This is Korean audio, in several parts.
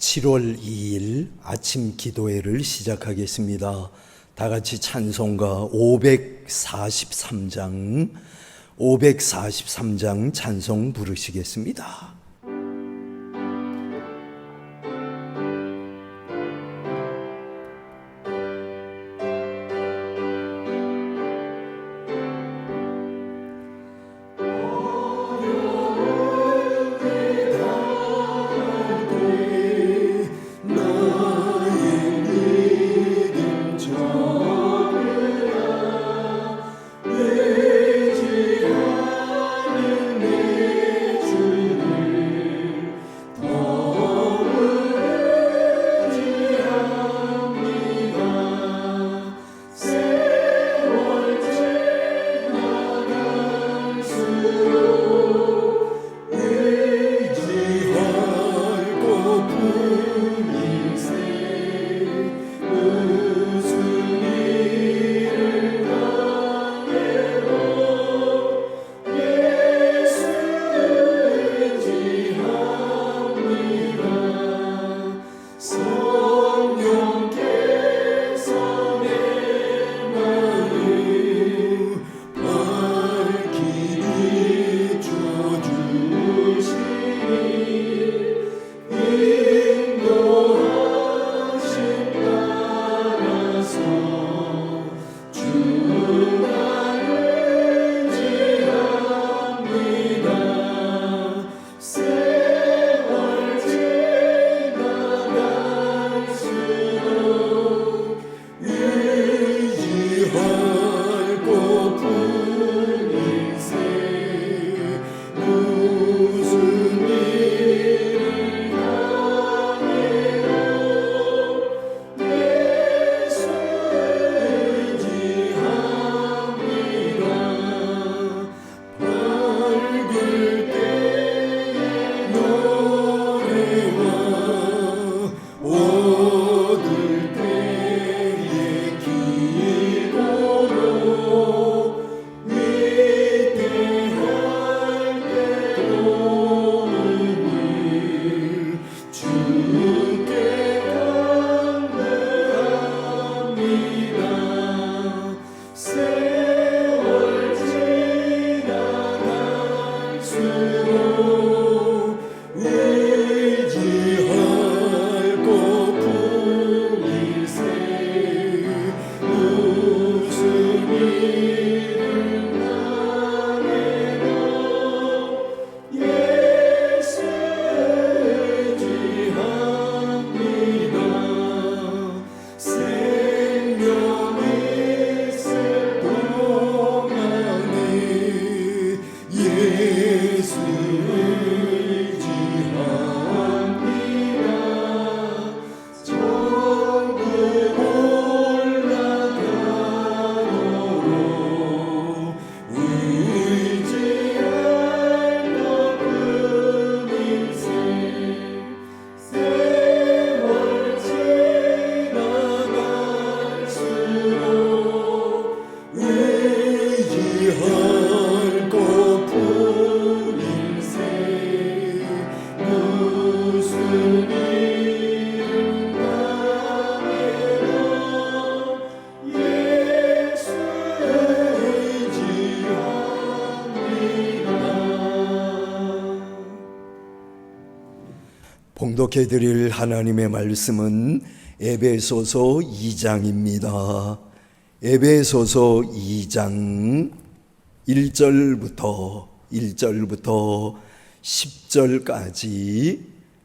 7월 2일 아침 기도회를 시작하겠습니다. 다 같이 찬송가 543장 찬송 부르시겠습니다. 봉독해 드릴 하나님의 말씀은 에베소서 2장입니다. 에베소서 2장 1절부터 10절까지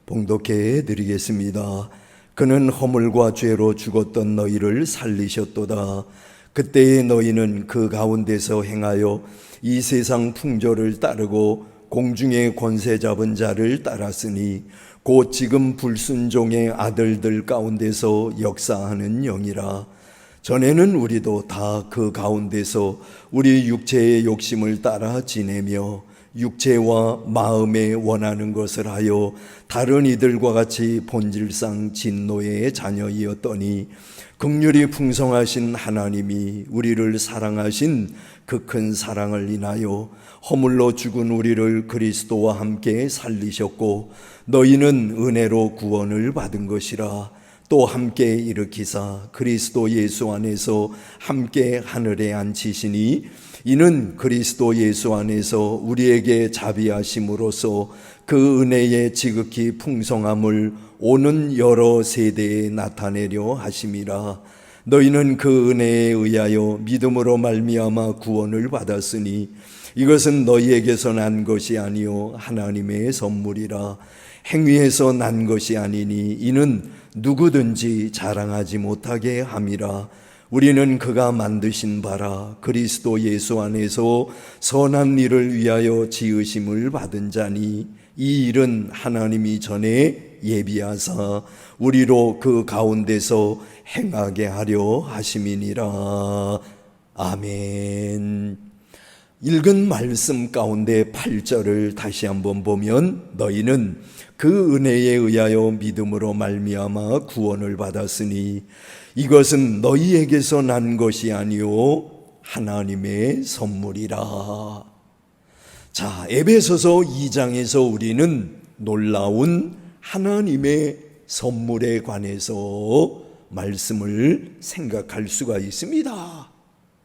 봉독해 드리겠습니다. 그는 허물과 죄로 죽었던 너희를 살리셨도다. 그때의 너희는 그 가운데서 행하여 이 세상 풍조를 따르고 공중의 권세 잡은 자를 따랐으니 곧 지금 불순종의 아들들 가운데서 역사하는 영이라. 전에는 우리도 다 그 가운데서 우리 육체의 욕심을 따라 지내며 육체와 마음에 원하는 것을 하여 다른 이들과 같이 본질상 진노의 자녀이었더니 긍휼이 풍성하신 하나님이 우리를 사랑하신 그 큰 사랑을 인하여 허물로 죽은 우리를 그리스도와 함께 살리셨고 너희는 은혜로 구원을 받은 것이라. 또 함께 일으키사 그리스도 예수 안에서 함께 하늘에 앉히시니 이는 그리스도 예수 안에서 우리에게 자비하심으로써 그 은혜의 지극히 풍성함을 오는 여러 세대에 나타내려 하심이라. 너희는 그 은혜에 의하여 믿음으로 말미암아 구원을 받았으니 이것은 너희에게서 난 것이 아니요 하나님의 선물이라. 행위에서 난 것이 아니니 이는 누구든지 자랑하지 못하게 함이라. 우리는 그가 만드신 바라 그리스도 예수 안에서 선한 일을 위하여 지으심을 받은 자니 이 일은 하나님이 전에 예비하사 우리로 그 가운데서 행하게 하려 하심이니라. 아멘. 읽은 말씀 가운데 8절을 다시 한번 보면 너희는 그 은혜에 의하여 믿음으로 말미암아 구원을 받았으니 이것은 너희에게서 난 것이 아니요 하나님의 선물이라. 자, 에베소서 2장에서 우리는 놀라운 하나님의 선물에 관해서 말씀을 생각할 수가 있습니다.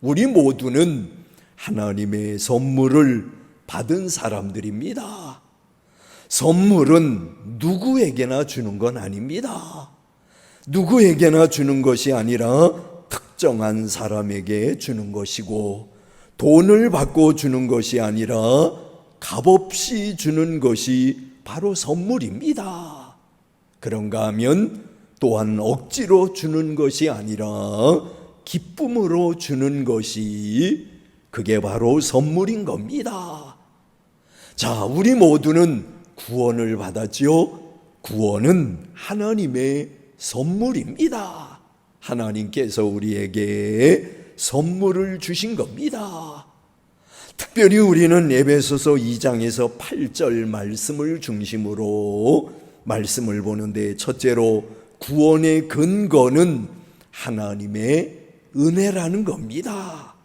우리 모두는 하나님의 선물을 받은 사람들입니다. 선물은 누구에게나 주는 건 아닙니다. 누구에게나 주는 것이 아니라 특정한 사람에게 주는 것이고 돈을 받고 주는 것이 아니라 값없이 주는 것이 바로 선물입니다. 그런가 하면 또한 억지로 주는 것이 아니라 기쁨으로 주는 것이 그게 바로 선물인 겁니다. 자, 우리 모두는 구원을 받았지요. 구원은 하나님의 선물입니다. 하나님께서 우리에게 선물을 주신 겁니다. 특별히 우리는 에베소서 2장에서 8절 말씀을 중심으로 말씀을 보는데 첫째로 구원의 근거는 하나님의 은혜라는 겁니다.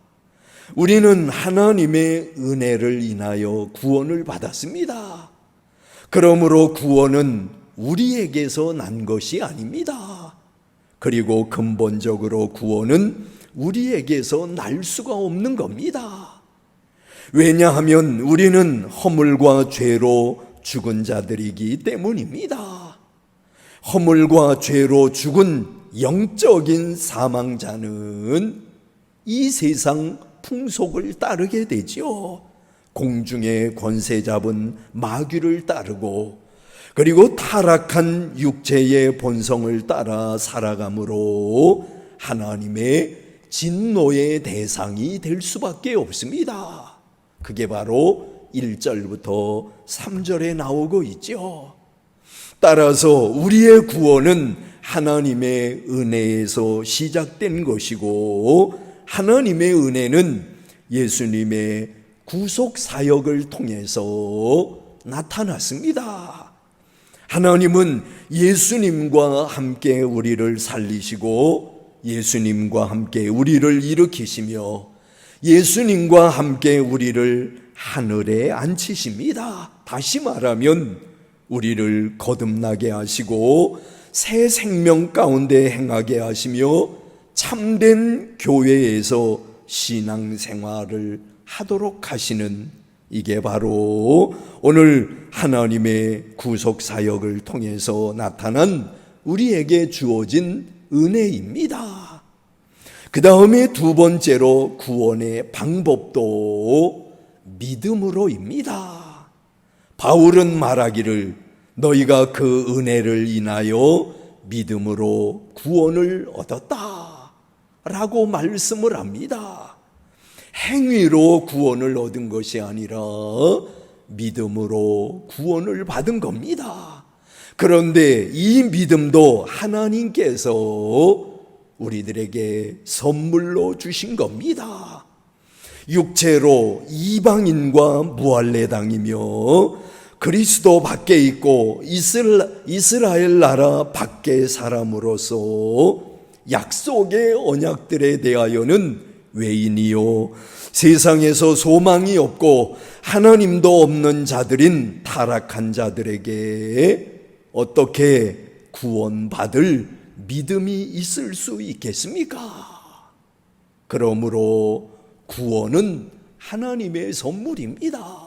우리는 하나님의 은혜를 인하여 구원을 받았습니다. 그러므로 구원은 우리에게서 난 것이 아닙니다. 그리고 근본적으로 구원은 우리에게서 날 수가 없는 겁니다. 왜냐하면 우리는 허물과 죄로 죽은 자들이기 때문입니다. 허물과 죄로 죽은 영적인 사망자는 이 세상 풍속을 따르게 되지요. 공중의 권세 잡은 마귀를 따르고 그리고 타락한 육체의 본성을 따라 살아감으로 하나님의 진노의 대상이 될 수밖에 없습니다. 그게 바로 1절부터 3절에 나오고 있죠. 따라서 우리의 구원은 하나님의 은혜에서 시작된 것이고 하나님의 은혜는 예수님의 구속 사역을 통해서 나타났습니다. 하나님은 예수님과 함께 우리를 살리시고 예수님과 함께 우리를 일으키시며 예수님과 함께 우리를 하늘에 앉히십니다. 다시 말하면 우리를 거듭나게 하시고 새 생명 가운데 행하게 하시며 참된 교회에서 신앙생활을 하도록 하시는, 이게 바로 오늘 하나님의 구속사역을 통해서 나타난 우리에게 주어진 은혜입니다. 그 다음에 두 번째로 구원의 방법도 믿음으로입니다. 바울은 말하기를 너희가 그 은혜를 인하여 믿음으로 구원을 얻었다 라고 말씀을 합니다. 행위로 구원을 얻은 것이 아니라 믿음으로 구원을 받은 겁니다. 그런데 이 믿음도 하나님께서 우리들에게 선물로 주신 겁니다. 육체로 이방인과 무할례당이며 그리스도 밖에 있고 이스라엘 나라 밖의 사람으로서 약속의 언약들에 대하여는 외인이요 세상에서 소망이 없고 하나님도 없는 자들인 타락한 자들에게 어떻게 구원받을 믿음이 있을 수 있겠습니까? 그러므로 구원은 하나님의 선물입니다.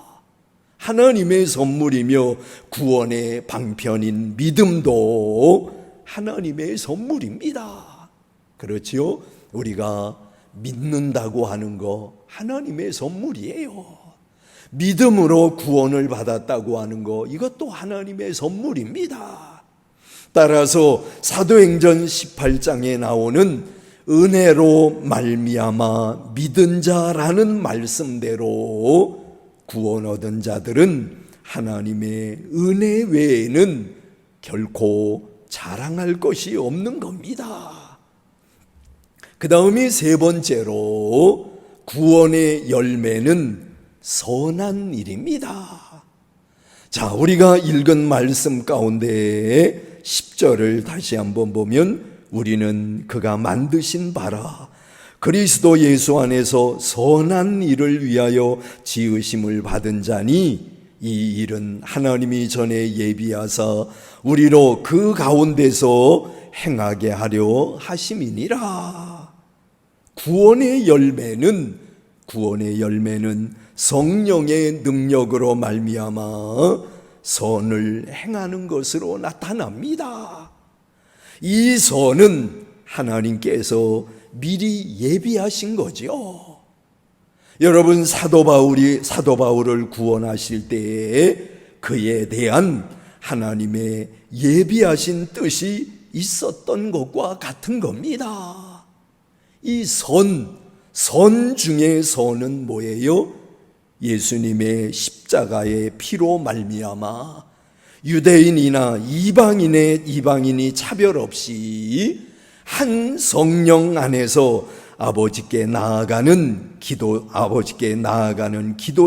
하나님의 선물이며 구원의 방편인 믿음도 하나님의 선물입니다. 그렇지요? 우리가 믿는다고 하는 거 하나님의 선물이에요. 믿음으로 구원을 받았다고 하는 거 이것도 하나님의 선물입니다. 따라서 사도행전 18장에 나오는 은혜로 말미암아 믿은 자라는 말씀대로 구원 얻은 자들은 하나님의 은혜 외에는 결코 자랑할 것이 없는 겁니다. 그 다음이 세 번째로 구원의 열매는 선한 일입니다. 자, 우리가 읽은 말씀 가운데 10절을 다시 한번 보면 우리는 그가 만드신 바라 그리스도 예수 안에서 선한 일을 위하여 지으심을 받은 자니 이 일은 하나님이 전에 예비하사 우리로 그 가운데서 행하게 하려 하심이니라. 구원의 열매는 성령의 능력으로 말미암아 선을 행하는 것으로 나타납니다. 이 선은 하나님께서 미리 예비하신 거죠. 여러분, 사도 바울을 구원하실 때에 그에 대한 하나님의 예비하신 뜻이 있었던 것과 같은 겁니다. 이 선 중에 선은 뭐예요? 예수님의 십자가의 피로 말미암아 유대인이나 이방인이 차별 없이 한 성령 안에서 아버지께 나아가는 기도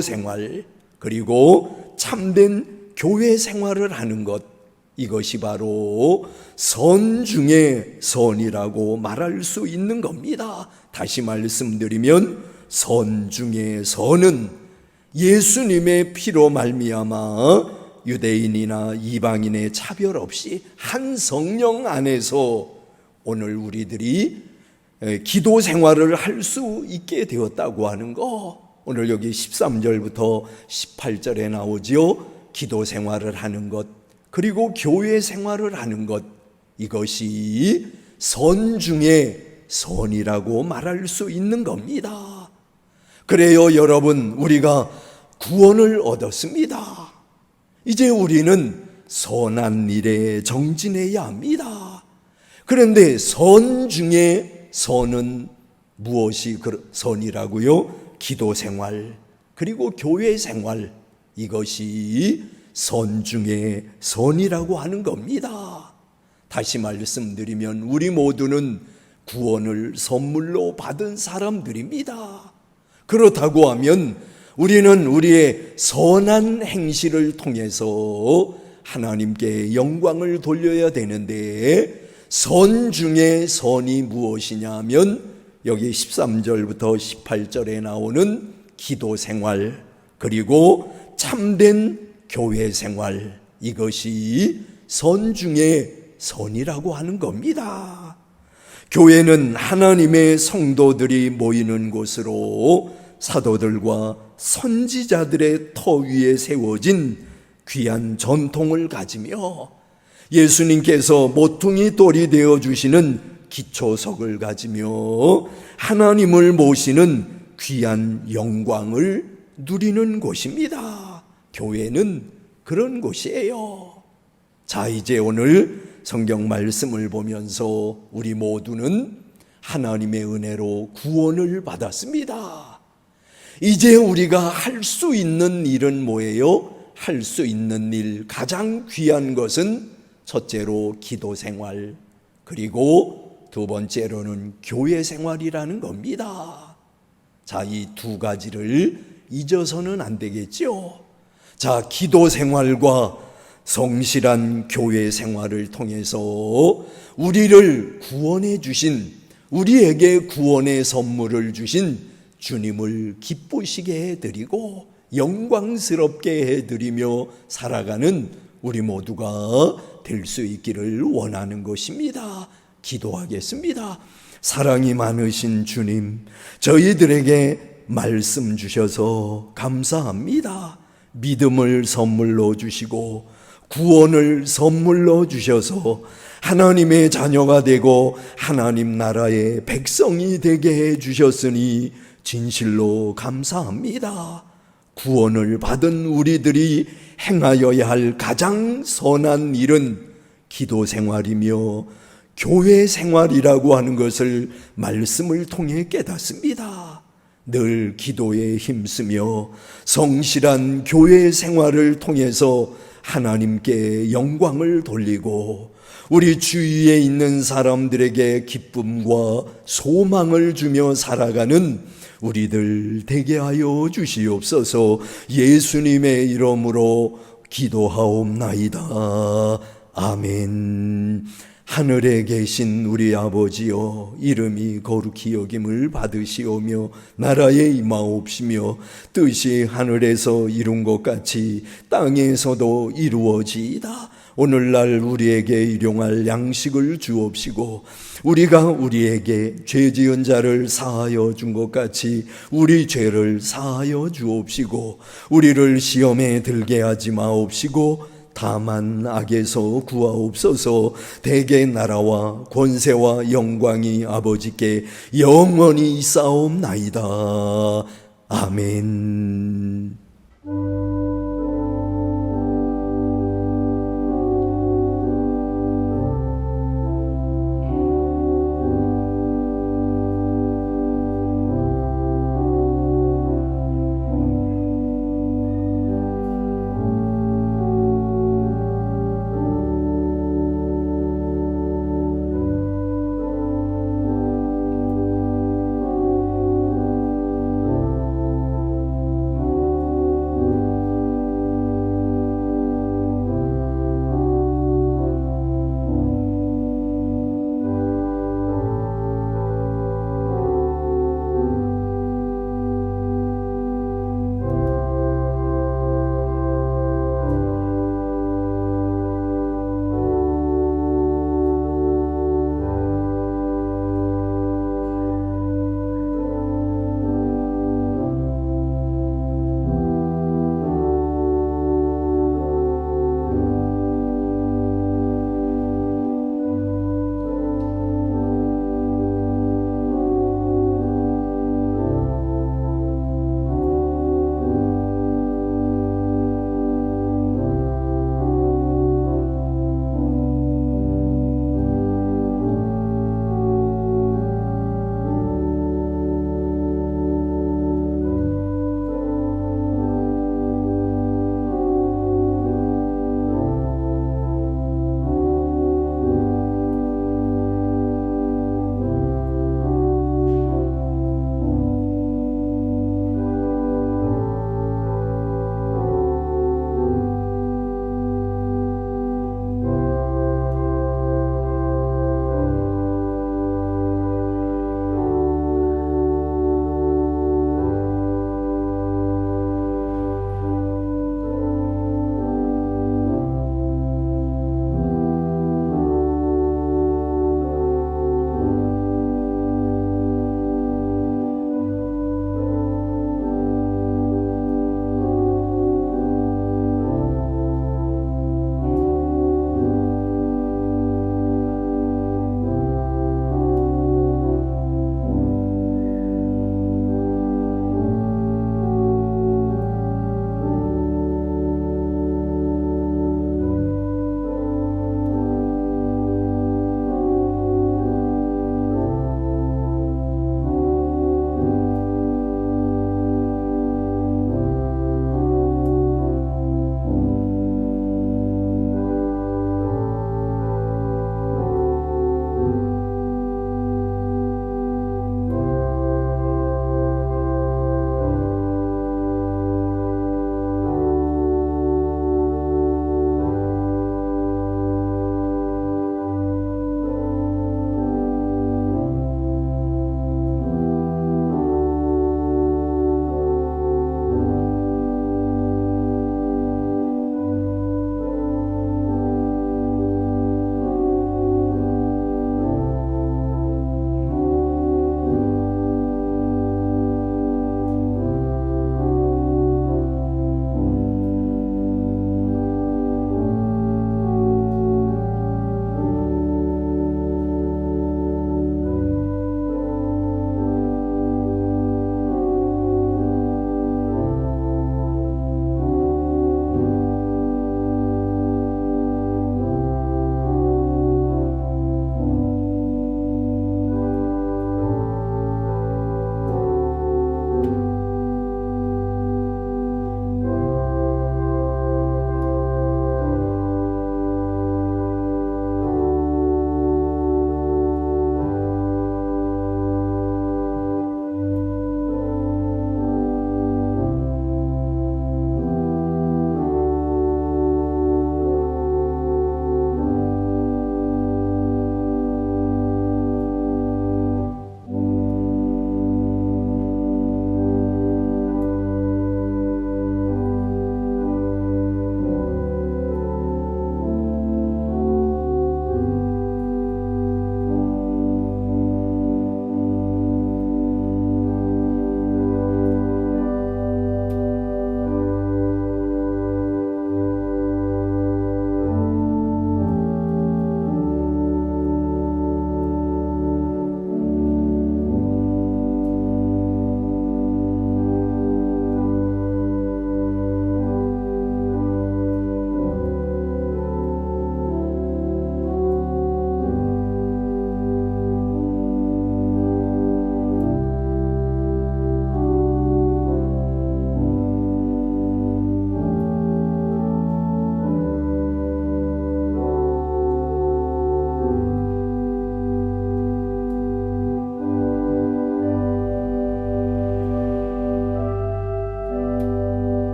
생활, 그리고 참된 교회 생활을 하는 것, 이것이 바로 선 중에 선이라고 말할 수 있는 겁니다. 다시 말씀드리면 선 중에 선은 예수님의 피로 말미암아 유대인이나 이방인의 차별 없이 한 성령 안에서 오늘 우리들이 기도 생활을 할 수 있게 되었다고 하는 거, 오늘 여기 13절부터 18절에 나오지요. 기도 생활을 하는 것, 그리고 교회 생활을 하는 것, 이것이 선 중에 선이라고 말할 수 있는 겁니다. 그래요, 여러분, 우리가 구원을 얻었습니다. 이제 우리는 선한 일에 정진해야 합니다. 그런데 선 중에 선은 무엇이 선이라고요? 기도 생활, 그리고 교회 생활, 이것이 선 중에 선이라고 하는 겁니다. 다시 말씀드리면 우리 모두는 구원을 선물로 받은 사람들입니다. 그렇다고 하면 우리는 우리의 선한 행실을 통해서 하나님께 영광을 돌려야 되는데, 선 중에 선이 무엇이냐면 여기 13절부터 18절에 나오는 기도 생활, 그리고 참된 교회 생활, 이것이 선 중에 선이라고 하는 겁니다. 교회는 하나님의 성도들이 모이는 곳으로 사도들과 선지자들의 터 위에 세워진 귀한 전통을 가지며 예수님께서 모퉁이 돌이 되어주시는 기초석을 가지며 하나님을 모시는 귀한 영광을 누리는 곳입니다. 교회는 그런 곳이에요. 자, 이제 오늘 성경 말씀을 보면서 우리 모두는 하나님의 은혜로 구원을 받았습니다. 이제 우리가 할 수 있는 일은 뭐예요? 할 수 있는 일, 가장 귀한 것은 첫째로 기도 생활, 그리고 두 번째로는 교회 생활이라는 겁니다. 자, 이 두 가지를 잊어서는 안 되겠죠. 자, 기도 생활과 성실한 교회 생활을 통해서 우리를 구원해 주신, 우리에게 구원의 선물을 주신 주님을 기쁘시게 해드리고 영광스럽게 해드리며 살아가는 우리 모두가 될 수 있기를 원하는 것입니다. 기도하겠습니다. 사랑이 많으신 주님, 저희들에게 말씀 주셔서 감사합니다. 믿음을 선물로 주시고 구원을 선물로 주셔서 하나님의 자녀가 되고 하나님 나라의 백성이 되게 해 주셨으니 진실로 감사합니다. 구원을 받은 우리들이 행하여야 할 가장 선한 일은 기도 생활이며 교회 생활이라고 하는 것을 말씀을 통해 깨닫습니다. 늘 기도에 힘쓰며 성실한 교회 생활을 통해서 하나님께 영광을 돌리고 우리 주위에 있는 사람들에게 기쁨과 소망을 주며 살아가는 우리들 되게 하여 주시옵소서. 예수님의 이름으로 기도하옵나이다. 아멘. 하늘에 계신 우리 아버지여, 이름이 거룩히 여김을 받으시오며 나라에 임하옵시며 뜻이 하늘에서 이룬 것 같이 땅에서도 이루어지이다. 오늘날 우리에게 일용할 양식을 주옵시고 우리가 우리에게 죄 지은 자를 사하여 준 것 같이 우리 죄를 사하여 주옵시고 우리를 시험에 들게 하지 마옵시고 다만 악에서 구하옵소서. 대개 나라와 권세와 영광이 아버지께 영원히 있사옵나이다. 아멘.